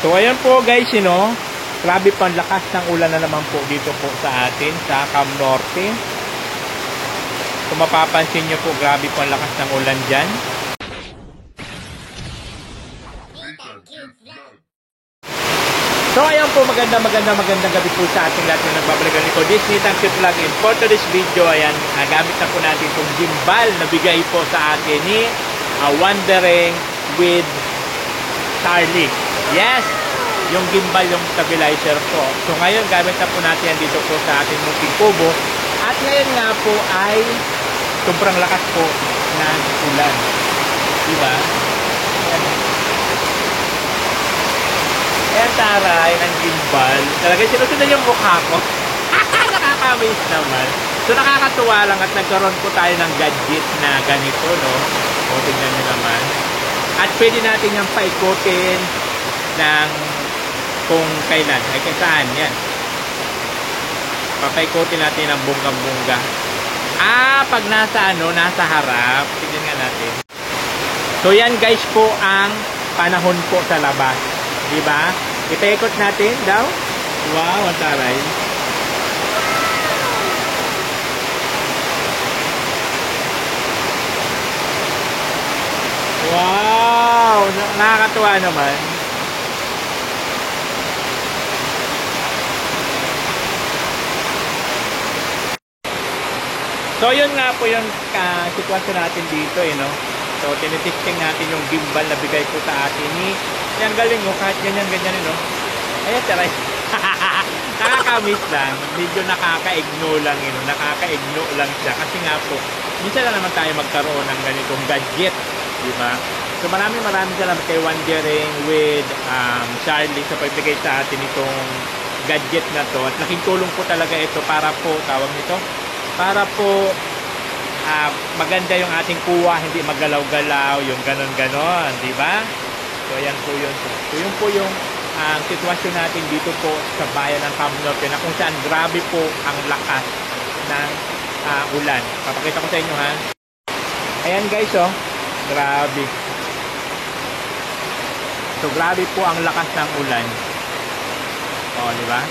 So ayan po guys, grabe po ang lakas ng ulan na naman po dito po sa atin, sa Cam Norte. Kung mapapansin nyo po, grabe po ang lakas ng ulan dyan. So ayan po, magandang gabi po sa ating lahat na nagbabalikan ko. This is Nathan Cute Vlog. And for today's video, ayan, gamit na po natin itong gimbal na bigay po sa atin ni Wandering with Charlie. Yes, yung gimbal, yung stabilizer po. So ngayon, gamit na po natin yan dito po sa ating munting kubo. At ngayon nga po ay sobrang lakas po ng ulan. Diba? Ayan, taray ng gimbal. Talaga sinusunod yung mukha ko. Nakakamiss naman. So nakakatuwa lang at nagkaroon po tayo ng gadget na ganito, no? O, tignan nyo naman. At pwede natin yung paikutin ng kung kailan. Ay, saan yan? Papaikutin natin ng bunga-bunga. Pag nasa harap. Tignan nga natin. So yan guys po ang panahon po sa labas. Diba? Ipaikot natin daw. Wow, ang taray. Wow! Nakakatuwa naman. So, yun nga po yung sitwasyon natin dito, no? So, tinitesting natin yung gimbal na bigay po sa atin ni yan, galing, kahit ganyan, no? Ayan, taray. Nakakamiss lang. Medyo nakaka-igno lang, nakaka-igno lang siya. Kasi nga po, minsan na naman tayo magkaroon ng ganitong gadget, diba? So, maraming salamat kay Wandering with Charlie sa pagbigay sa atin itong gadget na to. At laking tulong po talaga ito para po, tawag nito, para po maganda yung ating kuha, hindi magalaw-galaw, yung ganon-ganon, diba? So, ayan po yun. So, yun po yung sitwasyon natin dito po sa bayan ng Cam Norte na kung saan grabe po ang lakas ng ulan. Papakita ko sa inyo, ha? Ayan guys, grabe. So, grabe po ang lakas ng ulan. Diba?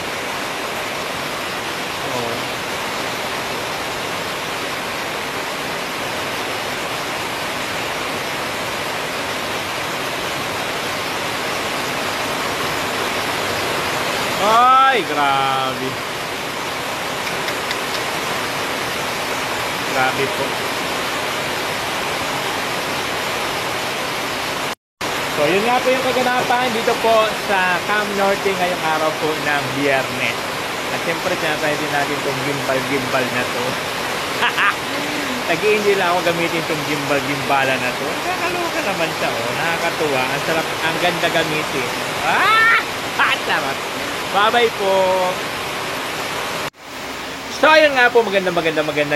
Ay, grabe. Grabe po. So, yun nga po yung kaganapan dito po sa Cam Norte ngayong araw po ng Biyernes. At siyempre, tinatry din natin itong gimbal na to. Hindi lang ako gamitin itong gimbala na to. Nakakaloka naman siya, nakakatuwa. Ang sarap, ang ganda gamitin. Sarap. Bye-bye po. So, ayun nga po, magandang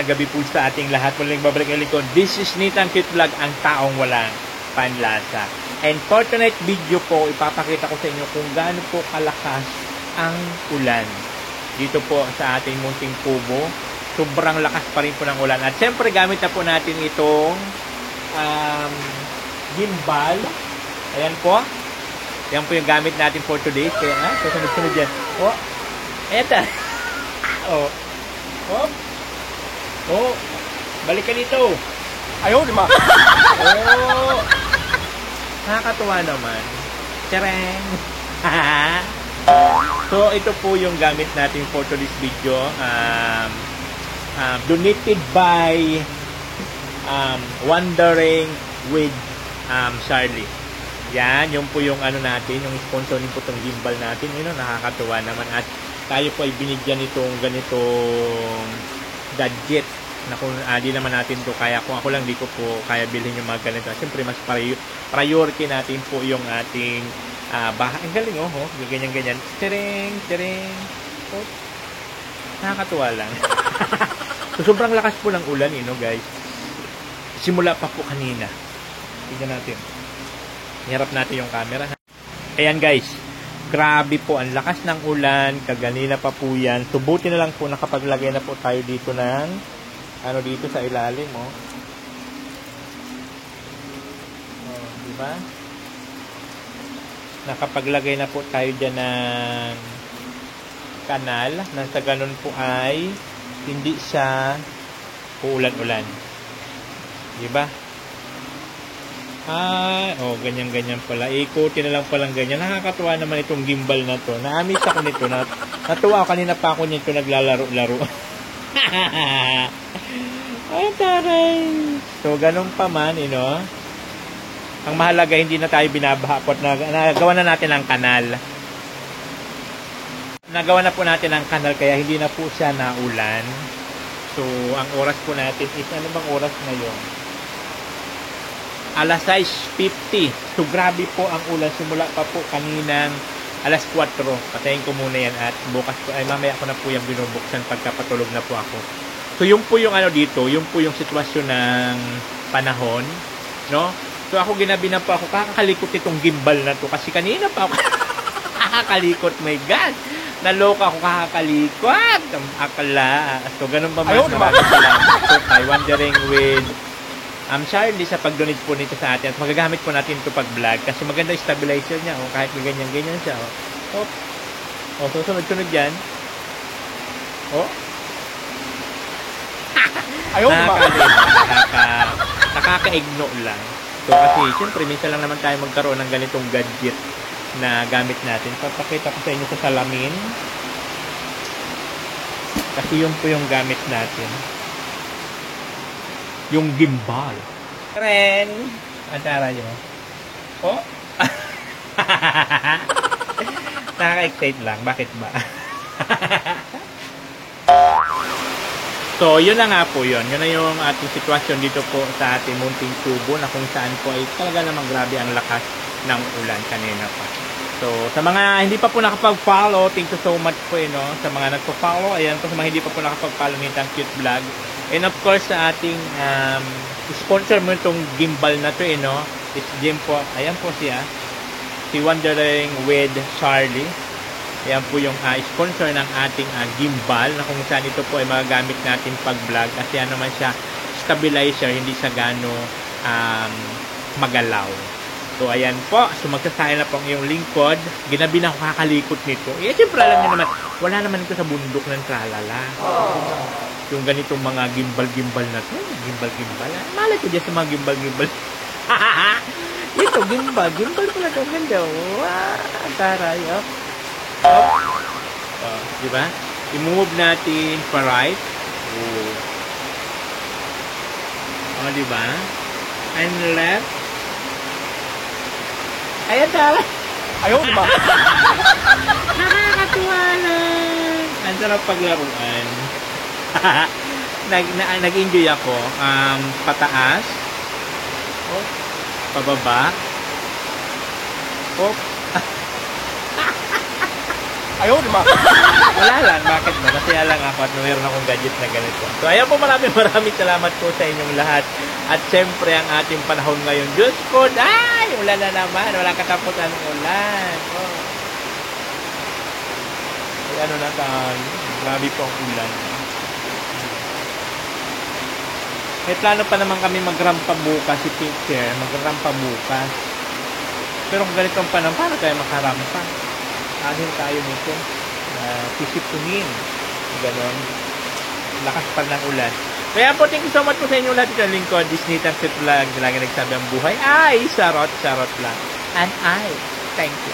gabi po sa ating lahat. Muling babalik ang likod. This is Nathan Cute Vlog, ang taong walang panlasa. And for tonight's video po, ipapakita ko sa inyo kung gaano po kalakas ang ulan. Dito po sa ating munting kubo. Sobrang lakas pa rin po ng ulan. At syempre, gamit na po natin itong gimbal. Ayan po. Yan po yung gamit natin for today. Kaya nga, susunod-sunod yan. Eto. Balik ka dito. Ayaw, lima. Nakakatuwa naman. Tsereng. So, ito po yung gamit natin for today's video. Donated by Wandering with Charlie. Yan, yung po yung natin, yung sponsor din po itong gimbal natin. Nakakatuwa naman. At tayo po ay binigyan itong ganitong gadget na kung di naman natin to kaya. Kung ako lang, di ko po kaya bilhin yung mga ganito. Siyempre, mas priority natin po yung ating bahay. Ang galing, ganyan-ganyan. Tering. Nakakatuwa lang. So, sobrang lakas po ng ulan, guys. Simula pa po kanina. Tignan natin. Iharap natin yung camera. Ayan guys, grabe po ang lakas ng ulan, kaganina pa po yan. Subuti na lang po, nakapaglagay na po tayo dito ng dito sa ilalim, diba? Nakapaglagay na po tayo dyan ng kanal. Nang sa ganun po ay hindi siya uulan-ulan. Diba? Ganyan-ganyan pala. Ikutin na lang palang ganyan. Nakakatuwa naman itong gimbal na to. Na-miss ako nito. Natuwa ako. Kanina pa ako nito naglalaro-laro. Ay, taray. So, ganun pa man, ang mahalaga, hindi na tayo binabahakot. Nagawa na natin ang kanal. Nagawa na po natin ang kanal, kaya hindi na po siya naulan. So, ang oras po natin is, ano bang oras ngayon? Alas 6:50. So, grabe po ang ulan. Simula pa po kaninang alas 4. Patayin ko muna yan at bukas po, mamaya ko na po yung binubuksan pagkapatulog na po ako. So, yung po yung dito, yung po yung sitwasyon ng panahon, no? So, ako ginabi na po ako, kakakalikot itong gimbal na to kasi kanina pa ako kakakalikot, my God! Naloka ako kakakalikot! Ang akala. So, ganun pa mas maraming salamat po kay Wondering with Charlie sa pag-donate po nito sa atin at magagamit po natin ito pag-vlog kasi maganda yung stabilizer niya kahit may ganyan-ganyan siya. Susunod-sunod yan. Nakaka-igno lang. So kasi siyempre minsan lang naman tayo magkaroon ng ganitong gadget na gamit natin. Papakita ko sa inyo sa salamin. Kasi yun po yung gamit natin. Yung gimbal. Ren! Antara nyo. Nakaka-excite lang. Bakit ba? So, yun na nga po yun. Yun na yung ating sitwasyon dito po sa ating munting tubo na kung saan po ay talaga namang grabe ang lakas ng ulan kanina pa. So, sa mga hindi pa po nakapag-follow, thank you so much po, sa mga nagpo-follow. Ayan po, sa mga hindi pa po nakapag-follow nitang cute vlog. And of course, sa ating sponsor mo itong gimbal na to, It's Jim po. Ayan po siya. Si Wondering with Charlie. Ayan po yung sponsor ng ating gimbal na kung saan ito po ay magagamit natin pag-vlog. Kasi naman siya, stabilizer, hindi siya gano magalaw. So, ayan po. So, magsasaya na po ang iyong lingkod. Ginabi na ako kakalikot nito. Siyempre, alam niyo naman, wala naman ito sa bundok ng tralala. Yung ganitong mga gimbal-gimbal na to. Gimbal-gimbal. Malay ko dyan sa mga gimbal-gimbal. Ito, gimbal. Gimbal pala ito. Ganda. Wow. Taray. Diba? I-move natin pa right. Diba? And left. Ayan, taray. Ayaw, diba? Nakakatuwa lang. Ang sarap paglaruan. Nag-enjoy ako. Pataas. Pababa. Ayaw, diba? Wala lang. Bakit ba? Masaya lang ako at mayroon akong gadget na ganito. So, ayan po, maraming salamat po sa inyong lahat. At syempre, ang ating panahon ngayon. Diyos ko, ulan na naman. Walang katapusan ng ulan. Grabe po ang ulan. May plano pa naman kami magrampa bukas si teacher. Magrampa bukas. Pero kung ganito ang panahon, paano tayo makarampa? Ahin tayo nito. Sisipunin. Ganon. Lakas pa ng ulan. Kaya po, thank you so much po sa inyo lahat. Ito ang lingkod. Disney Tansit Vlog. Lagi nagsabi ang buhay ay sarot lang. And thank you.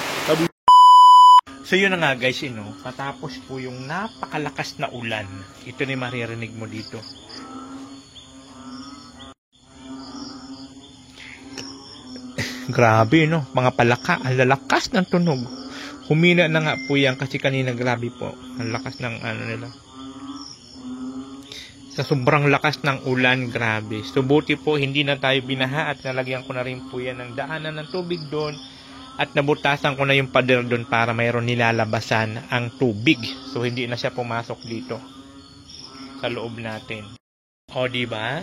So yun na nga guys, patapos po yung napakalakas na ulan. Ito na yung maririnig mo dito. Grabe, mga palaka. Ang lalakas ng tunog. Humina na nga po yan kasi kanina grabe po. Ang lakas ng nila. Sa sobrang lakas ng ulan, grabe. So buti po, hindi na tayo binaha at nalagyan ko na rin po yan ng daanan ng tubig doon. At nabutasan ko na yung pader doon para mayroon nilalabasan ang tubig. So hindi na siya pumasok dito sa loob natin. Diba?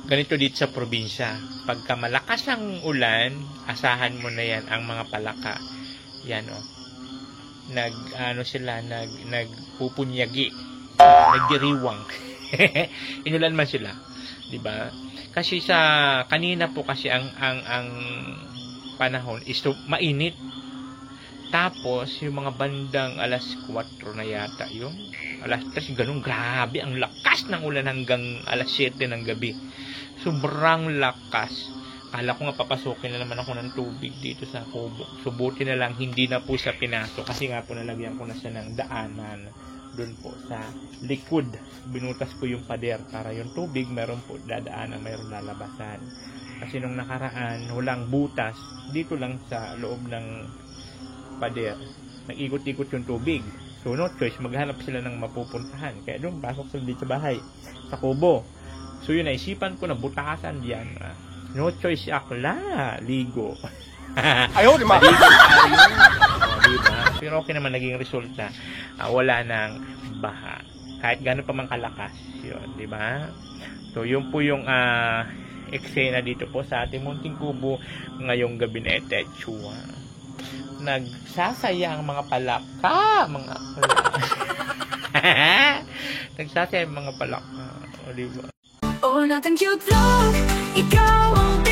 Ganito dito sa probinsya. Pagka malakas ang ulan, asahan mo na yan ang mga palaka. Yan nagpupunyagi. Nagdiriwang. Inulan man sila. Diba? Kasi sa kanina po kasi ang panahon is mainit. Tapos, yung mga bandang alas 4 na yata yun. Alas 3, ganun, grabe. Ang lakas ng ulan hanggang alas 7 ng gabi. Sobrang lakas. Kala ko nga papasukin na naman ako ng tubig dito sa kubo. Subuti na lang, hindi na po sa pinasok. Kasi nga po nalagyan ko na siya ng daanan. Doon po sa likod. Binutas ko yung pader para yung tubig meron po dadaanan, meron lalabasan. Kasi nung nakaraan, walang butas. Dito lang sa loob ng pader. Nag-ikot-ikot yung tubig. So no choice, maghanap sila ng mapupuntahan. Kaya doon, pasok sila dito sa bahay. Sa kubo. So yun, naisipan ko na butasan diyan. No choice ako ligo. Ayaw, di ma. Diba? Pero okay naman naging resulta. Wala nang baha. Kahit gano'n pa man kalakas. Yun, di ba? So yun po yung eksena dito po sa ating munting kubo ngayong gabi na etechua. Nagsasaya ang mga palaka. Nagsasaya ang mga palaka. O diba? Oh, natin cute vlog, ikaw ang